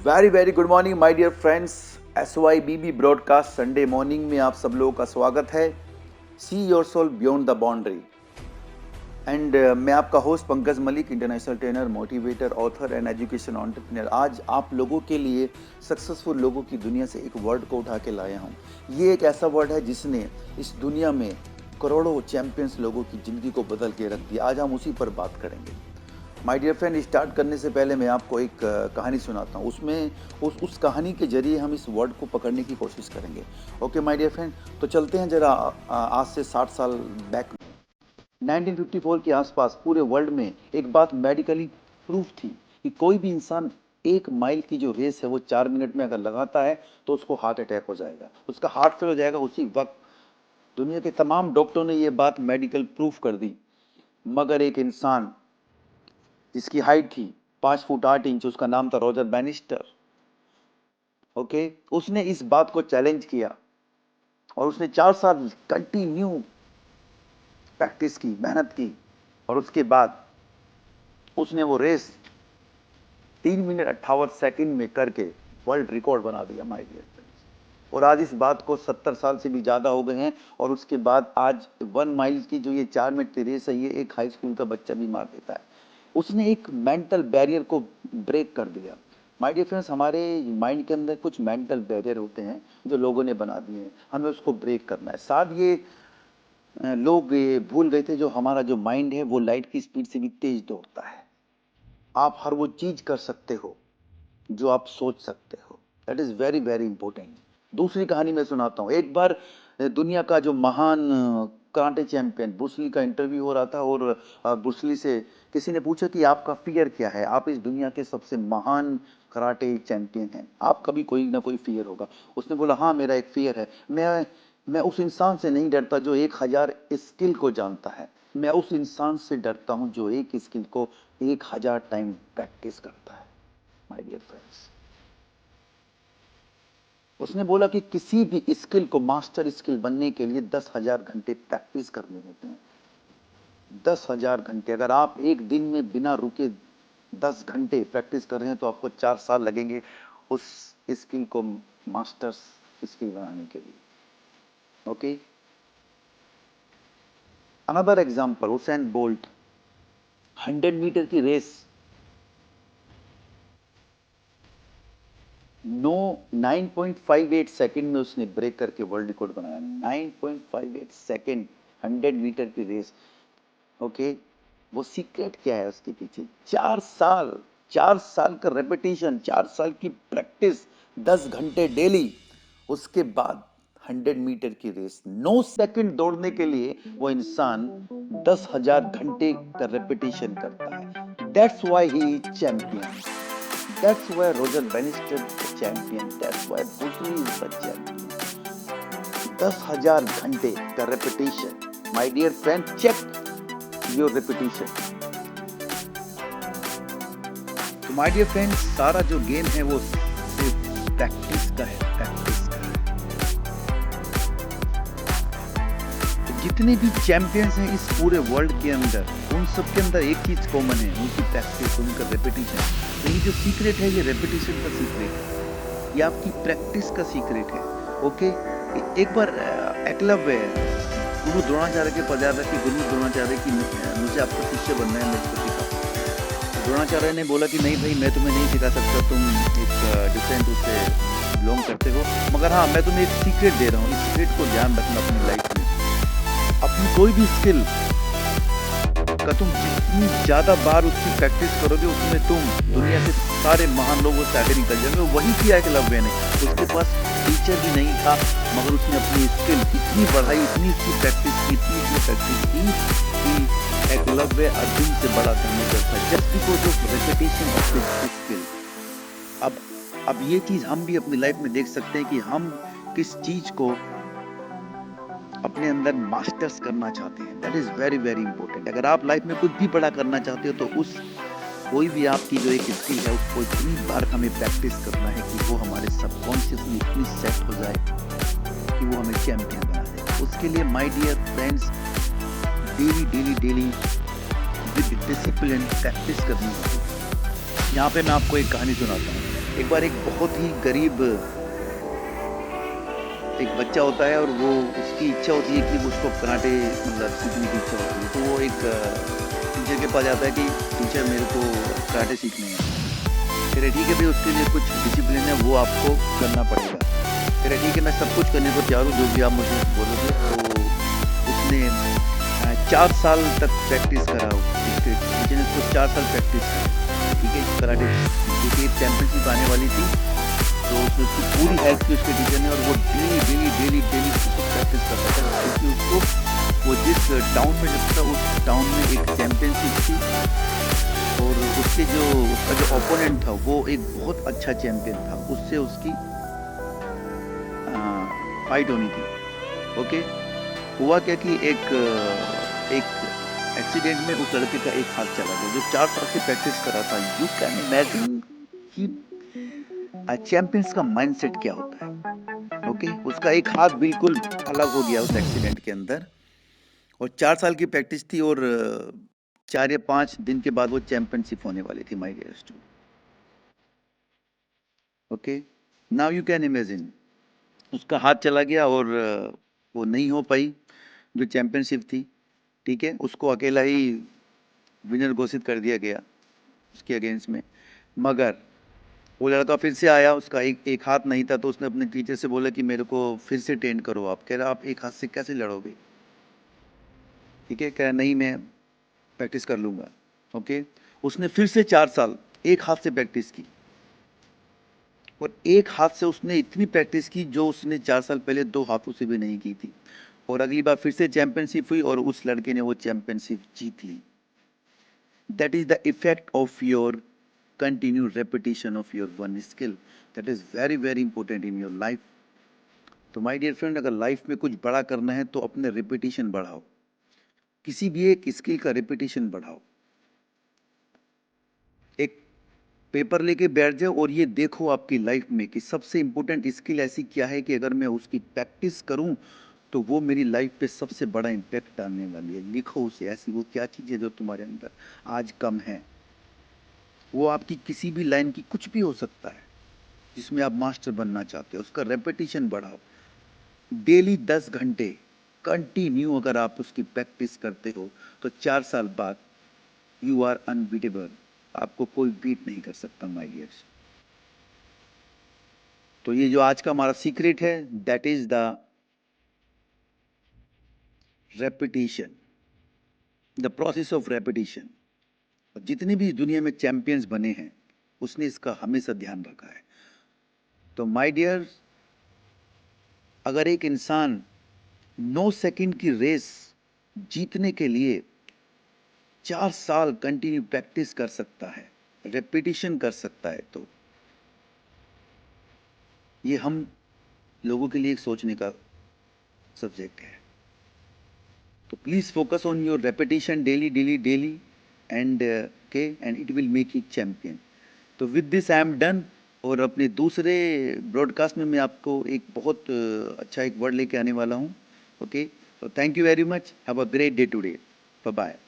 Very very good morning my dear friends. SYBB broadcast Sunday morning में आप सब लोगों का स्वागत है। See your soul beyond the boundary and मैं आपका host Pankaj Malik, international trainer, motivator, author and education entrepreneur. आज आप लोगों के लिए सक्सेसफुल लोगों की दुनिया से एक वर्ड को उठा के लाया हूँ। ये एक ऐसा वर्ड है जिसने इस दुनिया में करोड़ों चैंपियंस लोगों की ज़िंदगी को बदल के रख दिया। आज हम उसी पर बात करेंगे। माय डियर फ्रेंड, स्टार्ट करने से पहले मैं आपको एक कहानी सुनाता हूँ। उसमें उस कहानी के जरिए हम इस वर्ड को पकड़ने की कोशिश करेंगे। ओके माय डियर फ्रेंड, तो चलते हैं जरा आज से 60 साल बैक। 1954 के आसपास पूरे वर्ल्ड में एक बात मेडिकली प्रूफ थी कि कोई भी इंसान 1 माइल की जो रेस है वो 4 मिनट में अगर लगाता है तो उसको हार्ट अटैक हो जाएगा, उसका हार्ट फेल हो जाएगा उसी वक्त। दुनिया के तमाम डॉक्टरों ने ये बात मेडिकल प्रूफ कर दी, मगर एक इंसान जिसकी हाइट थी 5 फुट 8 इंच, उसका नाम था रॉजर बैनिस्टर। ओके, उसने इस बात को चैलेंज किया और उसने 4 साल कंटिन्यू प्रैक्टिस की, मेहनत की, और उसके बाद उसने वो रेस 3 मिनट 58 सेकंड में करके वर्ल्ड रिकॉर्ड बना दिया माय डियर फ्रेंड्स। और आज इस बात को 70 साल से भी ज़्यादा हो गए हैं, और उसके बाद आज 1 माइल की जो ये 4 मिनट की रेस है, ये एक हाई स्कूल का बच्चा भी मार देता है। उसने एक मेंटल बैरियर को ब्रेक कर दिया। माय डियर फ्रेंड्स, हमारे माइंड के अंदर कुछ मेंटल बैरियर होते हैं जो लोगों ने बना दिए हैं, हमें उसको ब्रेक करना है। साथ ये लोग ये भूल गए थे जो हमारा जो माइंड है वो लाइट की स्पीड से भी तेज दौड़ता है। आप हर वो चीज कर सकते हो जो आप सोच सकते हो। That is very very important. दूसरी कहानी मैं सुनाता हूँ। एक बार दुनिया का जो महान कराटे चैंपियन ब्रूस ली का इंटरव्यू हो रहा था, और ब्रूस ली से किसी ने पूछा कि आपका फियर क्या है, आप इस दुनिया के सबसे महान कराटे चैंपियन हैं, आपका भी कोई ना कोई फियर होगा। उसने बोला, हाँ मेरा एक फियर है, मैं उस इंसान से नहीं डरता जो 1000 स्किल को जानता है, मैं उस इंसान से डरता हूं जो एक स्किल को 1000 टाइम प्रैक्टिस करता है। माय डियर फ्रेंड्स, उसने बोला कि किसी भी स्किल को मास्टर स्किल बनने के लिए 10,000 घंटे प्रैक्टिस करने होते हैं। 10,000 घंटे। अगर आप एक दिन में बिना रुके 10 घंटे प्रैक्टिस कर रहे हैं तो आपको 4 साल लगेंगे उस स्किल को मास्टर स्किल बनाने के लिए। Okay, another example, Usain Bolt 100 metre की रेस 9.58 सेकंड में उसने ब्रेक करके वर्ल्ड रिकॉर्ड बनाया। 9.58 सेकंड, 100 मीटर की रेस। ओके, वो सीक्रेट क्या है उसके पीछे? 4 साल का रेपिटेशन, 4 साल की प्रैक्टिस, 10 घंटे डेली, उसके बाद 100 मीटर की रेस 9 सेकंड दौड़ने के लिए वो इंसान 10,000 घंटे का रेपिटेशन करता है। That's why he is champion. That's why Roger Bannister is the champion. That's why Bruce Lee is the champion. 10,000 घंटे का repetition. My dear friend, check your repetition. तो माय डियर फ्रेंड, सारा जो गेम है वो सिर्फ प्रैक्टिस का है, प्रैक्टिस का है। तो जितने भी चैंपियंस हैं इस पूरे वर्ल्ड के अंदर, उन सब के अंदर एक चीज कॉमन है, उनकी प्रैक्टिस, उनका रेपिटेशन। तो ये जो सीक्रेट है, ये रेपिटेशन का सीक्रेट है, ये आपकी प्रैक्टिस का सीक्रेट है। ओके, एक बार एकलव्य गुरु द्रोणाचार्य के पास जाता कि गुरु द्रोणाचार्य की मुझे आपका शिष्य बनना है, मेरे को सिखा। द्रोणाचार्य ने बोला कि नहीं भाई, मैं तुम्हें नहीं सिखा सकता, तुम एक डिफरेंट उससे बिलोंग करते हो, मगर हाँ मैं तुम्हें एक सीक्रेट दे रहा हूँ। इस सीक्रेट को ध्यान रखना अपनी लाइफ में। अपनी कोई भी स्किल का तुम जितनी ज्यादा बार उसकी प्रैक्टिस करोगे, उसमें तुम दुनिया के सारे महान लोगों से आगे निकल जाओगे। वही किया एकलव्य ने। उसके पास टीचर भी नहीं था, मगर उसने अपनी स्किल इतनी बढ़ाई, इतनी उसकी प्रैक्टिस की, इतनी उसने प्रैक्टिस की कि एकलव्य अर्जुन से बड़ा धनुर्धर था, just because of repetition of his skill. अब ये चीज हम भी अपनी लाइफ में देख सकते हैं कि हम किस चीज को अपने अंदर मास्टर्स करना चाहते हैं। That is very very important. अगर आप लाइफ में कुछ भी बड़ा करना चाहते हो तो उस कोई भी आपकी जो एक स्किल है उसको इतनी बार हमें प्रैक्टिस करना है कि वो हमारे सबकॉन्शियस में इतनी सेट हो जाए कि वो हमें चैंपियन बना दे। उसके लिए my dear friends, daily with discipline practice करनी होगी। यहाँ पे मैं आपको एक कहानी सुनाता हूँ। एक बार एक बहुत ही गरीब एक बच्चा होता है और वो उसकी इच्छा होती है कि उसको कराटे मतलब सीखने की इच्छा होती है, तो वो एक टीचर के पास जाता है कि टीचर मेरे को कराटे सीखने हैं। कह रहे ठीक है भाई, उसके लिए कुछ डिसिप्लिन है वो आपको करना पड़ेगा। कह रहे ठीक है, मैं सब कुछ करने को तैयार हूँ, जो भी आप मुझे बोलोगे। तो उसने 4 साल तक प्रैक्टिस करा, उसके टीचर ने उसको 4 साल प्रैक्टिस करा, ठीक है, कराटे, क्योंकि चैंपियनशिप आने वाली थी। तो उसने उसकी पूरी हेल्प की उसके टीचर ने, और वो daily daily daily daily practice करता था, क्योंकि उसको वो जिस टाउन में जब था उस टाउन में एक चैंपियनशिप थी, और उसका जो ओपोनेंट था वो एक बहुत अच्छा चैंपियन था, उससे उसकी फाइट होनी थी। ओके, हुआ क्या कि एक एक्सीडेंट में उस लड़के का एक हाथ चला गया, जो 4 साल से प्रैक्टिस कर रहा था। यू कैन इमेजिन कि चैंपियंस का माइंडसेट क्या होता है। ओके, उसका एक हाथ बिल्कुल अलग हो गया उस एक्सीडेंट के अंदर, और 4 साल की प्रैक्टिस थी, और 4 या 5 दिन के बाद वो चैंपियनशिप होने वाली थी, my dear student. Okay, now you can imagine उसका हाथ चला गया, और वो नहीं हो पाई जो चैंपियनशिप थी, ठीक है, उसको अकेला ही विनर घोषित कर दिया गया उसके अगेंस्ट में। मगर वो लड़का फिर से आया, उसका एक हाथ नहीं था, तो उसने अपने टीचर से बोला कि मेरे को फिर से ट्रेन करो आप। कह रहा आप एक हाथ से कैसे लड़ोगे, ठीक है, कह रहा नहीं मैं प्रैक्टिस कर लूँगा। ओके, उसने फिर से 4 साल एक हाथ से प्रैक्टिस की, और एक हाथ से उसने इतनी प्रैक्टिस की जो उसने 4 साल पहले 2 हाथों से भी नहीं की थी, और अगली बार फिर से चैंपियनशिप हुई और उस लड़के ने वो चैंपियनशिप जीत ली। That is the effect of your continued repetition of your one skill. That is very very important in your life. तो माय डियर फ्रेंड, अगर लाइफ में कुछ बड़ा करना है तो अपने रिपीटिशन बढ़ाओ, किसी भी एक स्किल का रिपीटिशन बढ़ाओ। एक पेपर लेके बैठ जाओ और ये देखो आपकी लाइफ में कि सबसे इंपॉर्टेंट स्किल ऐसी क्या है कि अगर मैं उसकी प्रैक्टिस करूं तो वो मेरी लाइफ पे सबसे बड़ा इम्पैक्ट डालने वाली है। लिखो उसे, ऐसी वो क्या चीज़ है जो तुम्हारे अंदर आज कम है। वो आपकी किसी भी लाइन की कुछ भी हो सकता है जिसमें आप मास्टर बनना चाहते हो, उसका रेपिटेशन बढ़ाओ। डेली 10 घंटे कंटिन्यू अगर आप उसकी प्रैक्टिस करते हो तो 4 साल बाद यू आर अनबीटेबल, आपको कोई बीट नहीं कर सकता माय डियर्स। तो ये जो आज का हमारा सीक्रेट है, that is the repetition, the process of repetition. जितने भी दुनिया में चैंपियंस बने हैं उसने इसका हमेशा ध्यान रखा है। तो माय डियर, अगर एक इंसान 9 सेकंड की रेस जीतने के लिए 4 साल कंटिन्यू प्रैक्टिस कर सकता है, रेपिटेशन कर सकता है, तो ये हम लोगों के लिए एक सोचने का सब्जेक्ट है। तो please focus on your repetition daily daily daily, and and it will make you champion. तो with this I am done, और अपने दूसरे ब्रॉडकास्ट में मैं आपको एक बहुत अच्छा एक वर्ड लेके आने वाला हूँ। Okay, so thank you very much, have a great day today, bye bye।